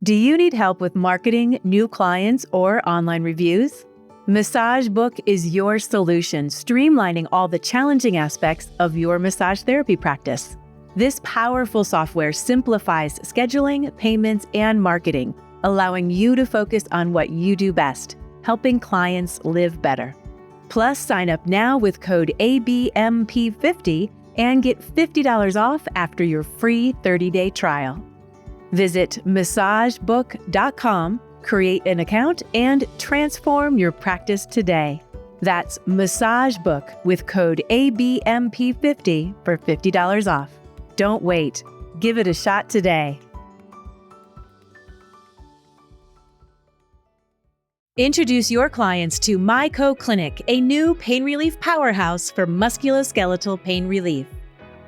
Do you need help with marketing, new clients, or online reviews? MassageBook is your solution, streamlining all the challenging aspects of your massage therapy practice. This powerful software simplifies scheduling, payments, and marketing, allowing you to focus on what you do best, helping clients live better. Plus, sign up now with code ABMP50 and get $50 off after your free 30-day trial. Visit massagebook.com, create an account, and transform your practice today. That's MassageBook with code ABMP50 for $50 off. Don't wait. Give it a shot today. Introduce your clients to MyCo Clinic, a new pain relief powerhouse for musculoskeletal pain relief.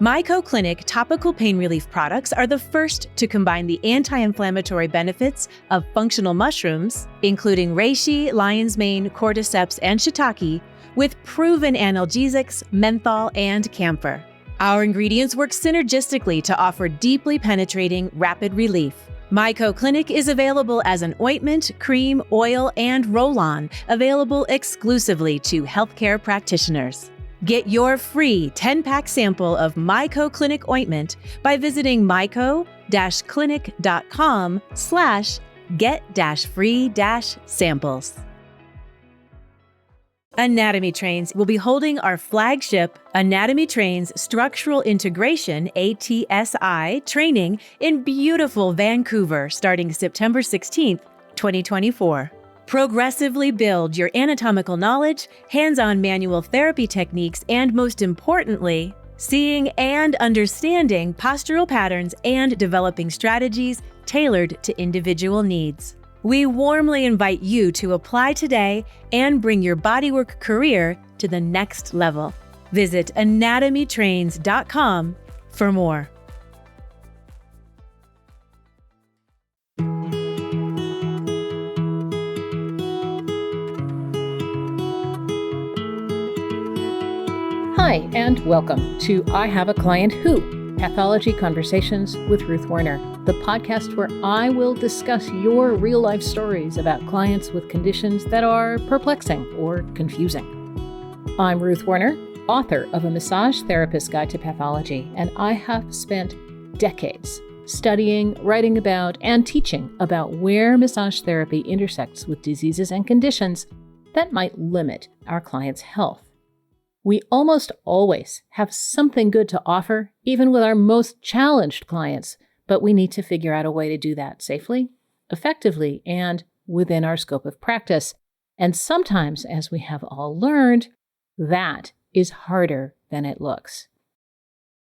MyCo Clinic topical pain relief products are the first to combine the anti-inflammatory benefits of functional mushrooms, including reishi, lion's mane, cordyceps, and shiitake, with proven analgesics, menthol, and camphor. Our ingredients work synergistically to offer deeply penetrating, rapid relief. MyCo Clinic is available as an ointment, cream, oil, and roll-on, available exclusively to healthcare practitioners. Get your free 10-pack sample of MyCo Clinic ointment by visiting myco-clinic.com/get-free-samples. Anatomy Trains will be holding our flagship Anatomy Trains Structural Integration ATSI training in beautiful Vancouver starting September 16th, 2024. Progressively build your anatomical knowledge, hands-on manual therapy techniques, and most importantly, seeing and understanding postural patterns and developing strategies tailored to individual needs. We warmly invite you to apply today and bring your bodywork career to the next level. Visit anatomytrains.com for more. Hi, and welcome to I Have a Client Who, Pathology Conversations with Ruth Werner, the podcast where I will discuss your real-life stories about clients with conditions that are perplexing or confusing. I'm Ruth Werner, author of A Massage Therapist's Guide to Pathology, and I have spent decades studying, writing about, and teaching about where massage therapy intersects with diseases and conditions that might limit our clients' health. We almost always have something good to offer, even with our most challenged clients, but we need to figure out a way to do that safely, effectively, and within our scope of practice. And sometimes, as we have all learned, that is harder than it looks.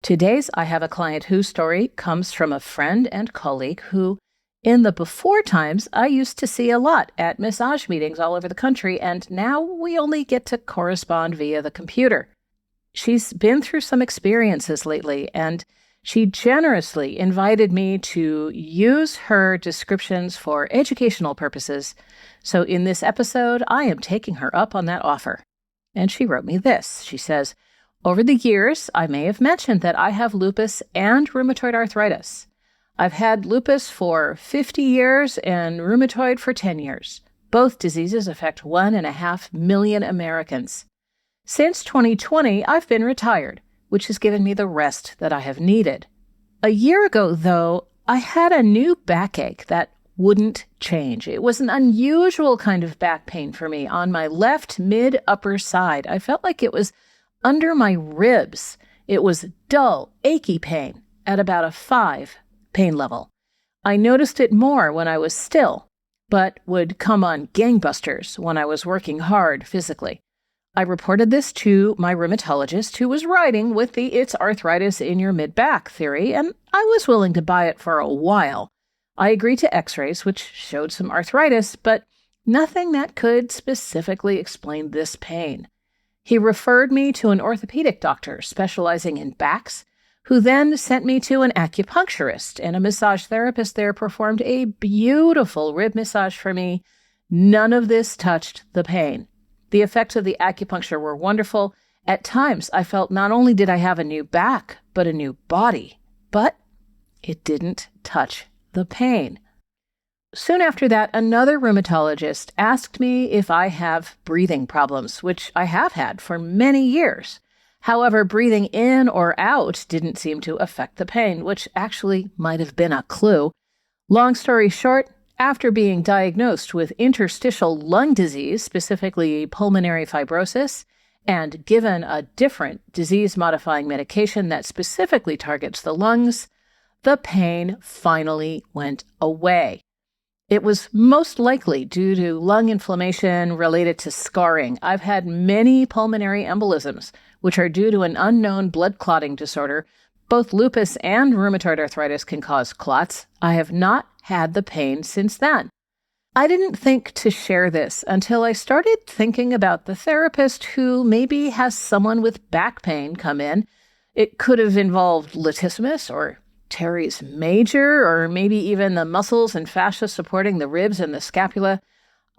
Today's I Have a Client Who story comes from a friend and colleague who, in the before times, I used to see a lot at massage meetings all over the country, and now we only get to correspond via the computer. She's been through some experiences lately, and she generously invited me to use her descriptions for educational purposes. So in this episode, I am taking her up on that offer. And she wrote me this. She says, "Over the years, I may have mentioned that I have lupus and rheumatoid arthritis. I've had lupus for 50 years and rheumatoid for 10 years. Both diseases affect 1.5 million Americans. Since 2020, I've been retired, which has given me the rest that I have needed. A year ago, though, I had a new backache that wouldn't change. It was an unusual kind of back pain for me on my left mid-upper side. I felt like it was under my ribs. It was dull, achy pain at about a 5 pain level. I noticed it more when I was still, but would come on gangbusters when I was working hard physically. I reported this to my rheumatologist, who was writing with the "it's arthritis in your mid-back" theory, and I was willing to buy it for a while. I agreed to x-rays, which showed some arthritis, but nothing that could specifically explain this pain. He referred me to an orthopedic doctor specializing in backs, who then sent me to an acupuncturist, and a massage therapist there performed a beautiful rib massage for me. None of this touched the pain. The effects of the acupuncture were wonderful. At times, I felt not only did I have a new back, but a new body. But it didn't touch the pain. Soon after that, another rheumatologist asked me if I have breathing problems, which I have had for many years. However, breathing in or out didn't seem to affect the pain, which actually might have been a clue. Long story short, after being diagnosed with interstitial lung disease, specifically pulmonary fibrosis, and given a different disease-modifying medication that specifically targets the lungs, the pain finally went away. It was most likely due to lung inflammation related to scarring. I've had many pulmonary embolisms, which are due to an unknown blood clotting disorder. Both lupus and rheumatoid arthritis can cause clots. I have not had the pain since then. I didn't think to share this until I started thinking about the therapist who maybe has someone with back pain come in. It could have involved latissimus or teres major, or maybe even the muscles and fascia supporting the ribs and the scapula.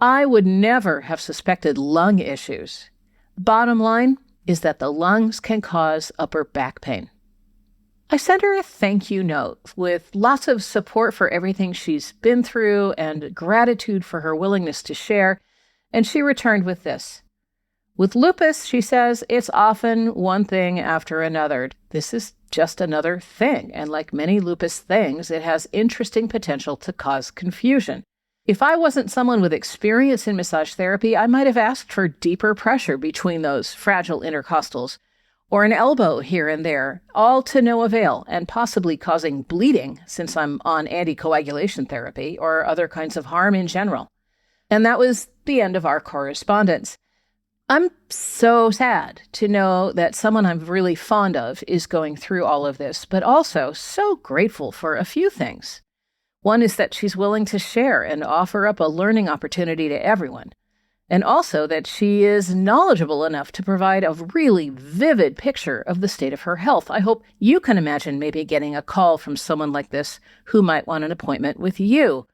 I would never have suspected lung issues. Bottom line is that the lungs can cause upper back pain. I sent her a thank you note with lots of support for everything she's been through and gratitude for her willingness to share, and she returned with this. With lupus, she says, it's often one thing after another. This is just another thing, and like many lupus things, it has interesting potential to cause confusion. If I wasn't someone with experience in massage therapy, I might have asked for deeper pressure between those fragile intercostals, or an elbow here and there, all to no avail, and possibly causing bleeding since I'm on anticoagulation therapy, or other kinds of harm in general. And that was the end of our correspondence. I'm so sad to know that someone I'm really fond of is going through all of this, but also so grateful for a few things. One is that she's willing to share and offer up a learning opportunity to everyone, and also that she is knowledgeable enough to provide a really vivid picture of the state of her health. I hope you can imagine maybe getting a call from someone like this who might want an appointment with you.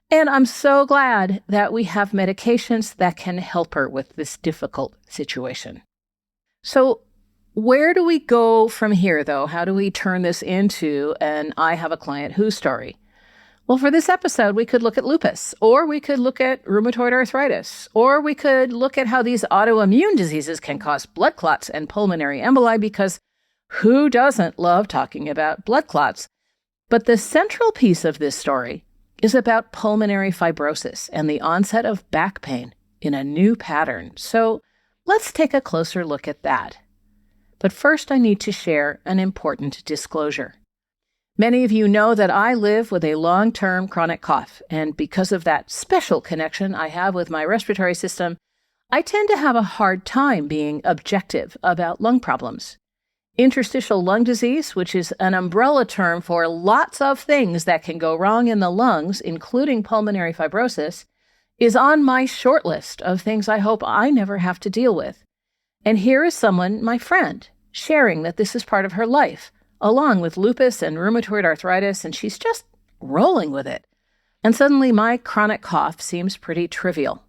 And I'm so glad that we have medications that can help her with this difficult situation. So where do we go from here, though? How do we turn this into an I have a client who story? Well, for this episode, we could look at lupus, or we could look at rheumatoid arthritis, or we could look at how these autoimmune diseases can cause blood clots and pulmonary emboli, because who doesn't love talking about blood clots? But the central piece of this story is about pulmonary fibrosis and the onset of back pain in a new pattern. So let's take a closer look at that. But first, I need to share an important disclosure. Many of you know that I live with a long-term chronic cough, and because of that special connection I have with my respiratory system, I tend to have a hard time being objective about lung problems. Interstitial lung disease, which is an umbrella term for lots of things that can go wrong in the lungs, including pulmonary fibrosis, is on my short list of things I hope I never have to deal with. And here is someone, my friend, sharing that this is part of her life, along with lupus and rheumatoid arthritis, and she's just rolling with it. And suddenly my chronic cough seems pretty trivial.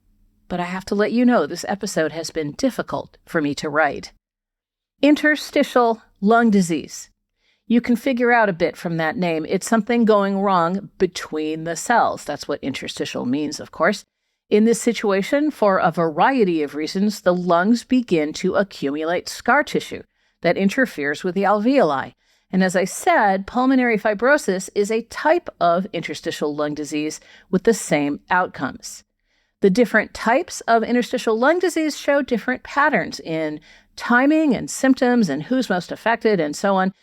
But I have to let you know this episode has been difficult for me to write. Interstitial lung disease. You can figure out a bit from that name. It's something going wrong between the cells. That's what interstitial means, of course. In this situation, for a variety of reasons, the lungs begin to accumulate scar tissue that interferes with the alveoli. And as I said, pulmonary fibrosis is a type of interstitial lung disease with the same outcomes. The different types of interstitial lung disease show different patterns in timing and symptoms and who's most affected and so on.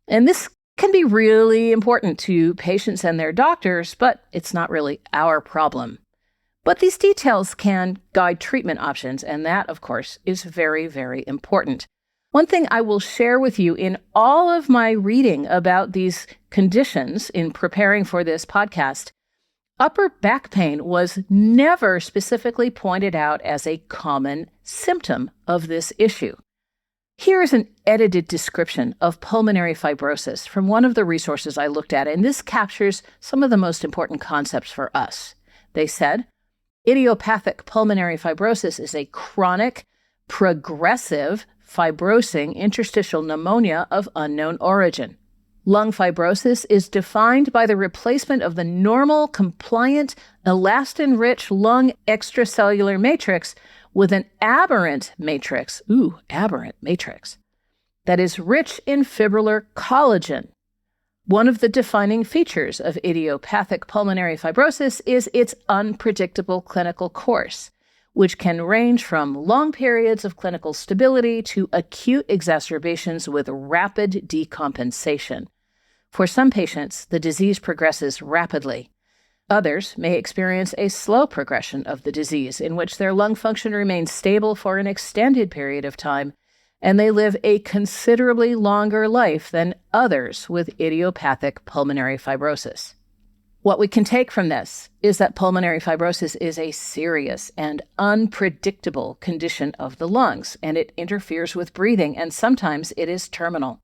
And this can be really important to patients and their doctors, but it's not really our problem. But these details can guide treatment options, and that, of course, is very, very important. One thing I will share with you in all of my reading about these conditions in preparing for this podcast, upper back pain was never specifically pointed out as a common symptom of this issue. Here is an edited description of pulmonary fibrosis from one of the resources I looked at, and this captures some of the most important concepts for us. They said, idiopathic pulmonary fibrosis is a chronic, progressive, fibrosing interstitial pneumonia of unknown origin. Lung fibrosis is defined by the replacement of the normal, compliant, elastin-rich lung extracellular matrix with an aberrant matrix, that is rich in fibrillar collagen. One of the defining features of idiopathic pulmonary fibrosis is its unpredictable clinical course, which can range from long periods of clinical stability to acute exacerbations with rapid decompensation. For some patients, the disease progresses rapidly. Others may experience a slow progression of the disease in which their lung function remains stable for an extended period of time, and they live a considerably longer life than others with idiopathic pulmonary fibrosis. What we can take from this is that pulmonary fibrosis is a serious and unpredictable condition of the lungs, and it interferes with breathing, and sometimes it is terminal.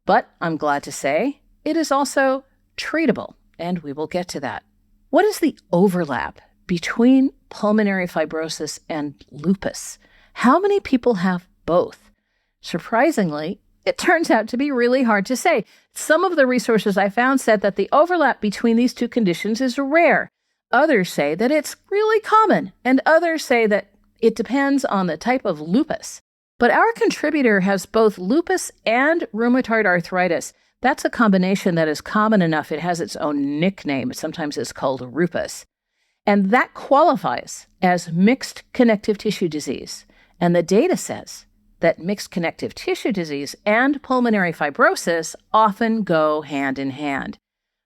But I'm glad to say it is also treatable, and we will get to that. What is the overlap between pulmonary fibrosis and lupus? How many people have both? Surprisingly, it turns out to be really hard to say. Some of the resources I found said that the overlap between these two conditions is rare. Others say that it's really common, and others say that it depends on the type of lupus. But our contributor has both lupus and rheumatoid arthritis. That's a combination that is common enough it has its own nickname. Sometimes it's called rheumatoid. And that qualifies as mixed connective tissue disease. And the data says that mixed connective tissue disease and pulmonary fibrosis often go hand in hand.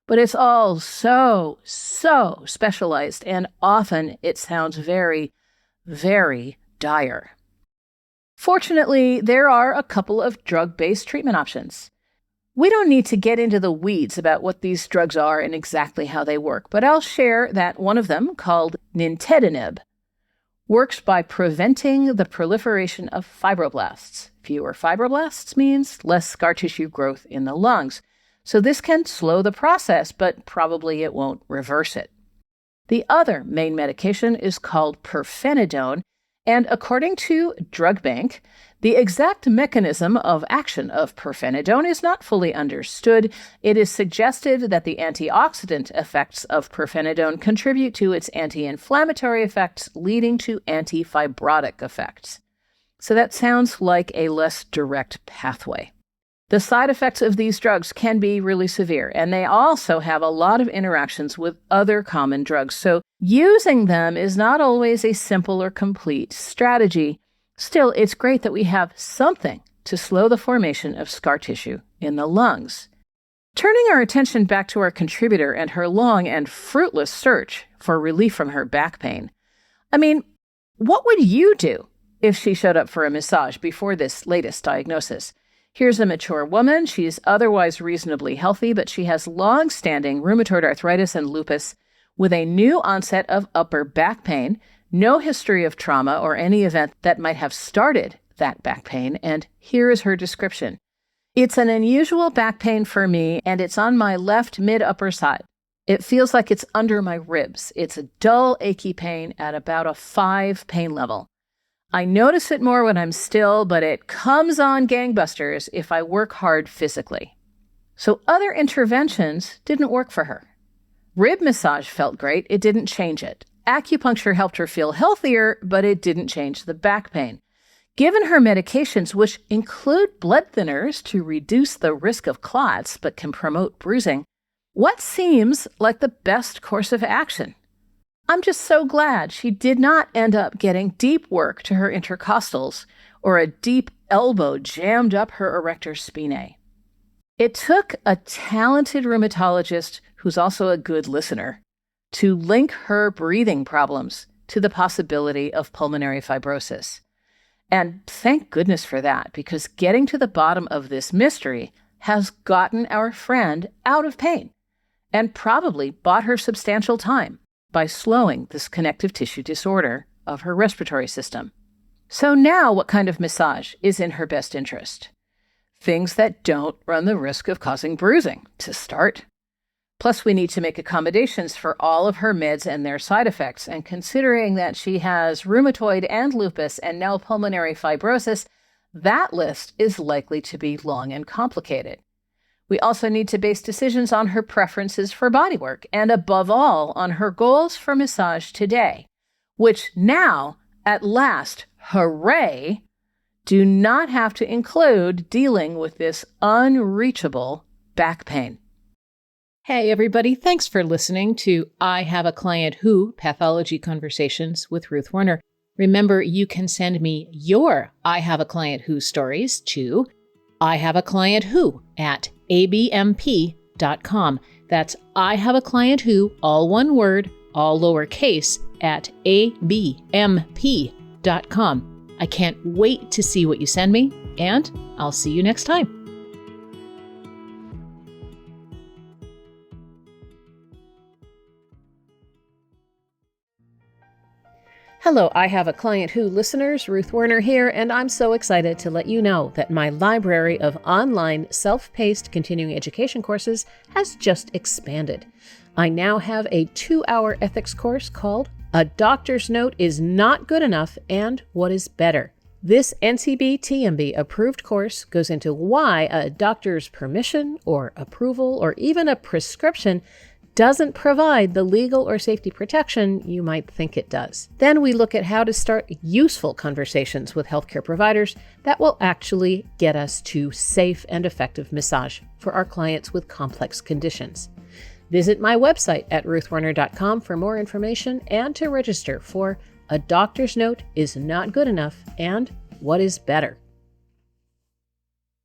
But it's all so specialized, and often it sounds very, very dire. Fortunately, there are a couple of drug-based treatment options. We don't need to get into the weeds about what these drugs are and exactly how they work, but I'll share that one of them, called nintedanib, works by preventing the proliferation of fibroblasts. Fewer fibroblasts means less scar tissue growth in the lungs. So this can slow the process, but probably it won't reverse it. The other main medication is called pirfenidone, and according to Drug Bank, the exact mechanism of action of pirfenidone is not fully understood. It is suggested that the antioxidant effects of pirfenidone contribute to its anti-inflammatory effects, leading to anti-fibrotic effects. So that sounds like a less direct pathway. The side effects of these drugs can be really severe, and they also have a lot of interactions with other common drugs. So using them is not always a simple or complete strategy. Still, it's great that we have something to slow the formation of scar tissue in the lungs. Turning our attention back to our contributor and her long and fruitless search for relief from her back pain. What would you do if she showed up for a massage before this latest diagnosis? Here's a mature woman. She's otherwise reasonably healthy, but she has long-standing rheumatoid arthritis and lupus with a new onset of upper back pain, no history of trauma or any event that might have started that back pain, and here is her description. It's an unusual back pain for me, and it's on my left mid-upper side. It feels like it's under my ribs. It's a dull, achy pain at about a 5 pain level. I notice it more when I'm still, but it comes on gangbusters if I work hard physically. So other interventions didn't work for her. Rib massage felt great. It didn't change it. Acupuncture helped her feel healthier, but it didn't change the back pain. Given her medications, which include blood thinners to reduce the risk of clots but can promote bruising, what seems like the best course of action? I'm just so glad she did not end up getting deep work to her intercostals or a deep elbow jammed up her erector spinae. It took a talented rheumatologist who's also a good listener to link her breathing problems to the possibility of pulmonary fibrosis. And thank goodness for that, because getting to the bottom of this mystery has gotten our friend out of pain and probably bought her substantial time by slowing this connective tissue disorder of her respiratory system. So now what kind of massage is in her best interest? Things that don't run the risk of causing bruising, to start. Plus, we need to make accommodations for all of her meds and their side effects. And considering that she has rheumatoid and lupus and now pulmonary fibrosis, that list is likely to be long and complicated. We also need to base decisions on her preferences for bodywork and, above all, on her goals for massage today, which now, at last, hooray, do not have to include dealing with this unreachable back pain. Hey, everybody. Thanks for listening to I Have a Client Who Pathology Conversations with Ruth Werner. Remember, you can send me your I Have a Client Who stories to ihaveaclientwho@abmp.com. That's ihaveaclientwho, all one word, all lowercase, at abmp.com. I can't wait to see what you send me, and I'll see you next time. Hello, I Have a Client Who listeners, Ruth Werner here, and I'm so excited to let you know that my library of online self-paced continuing education courses has just expanded. I now have a 2-hour ethics course called A Doctor's Note is Not Good Enough and What is Better. This NCB-TMB approved course goes into why a doctor's permission or approval or even a prescription doesn't provide the legal or safety protection you might think it does. Then we look at how to start useful conversations with healthcare providers that will actually get us to safe and effective massage for our clients with complex conditions. Visit my website at ruthwerner.com for more information and to register for A Doctor's Note is Not Good Enough and What is Better.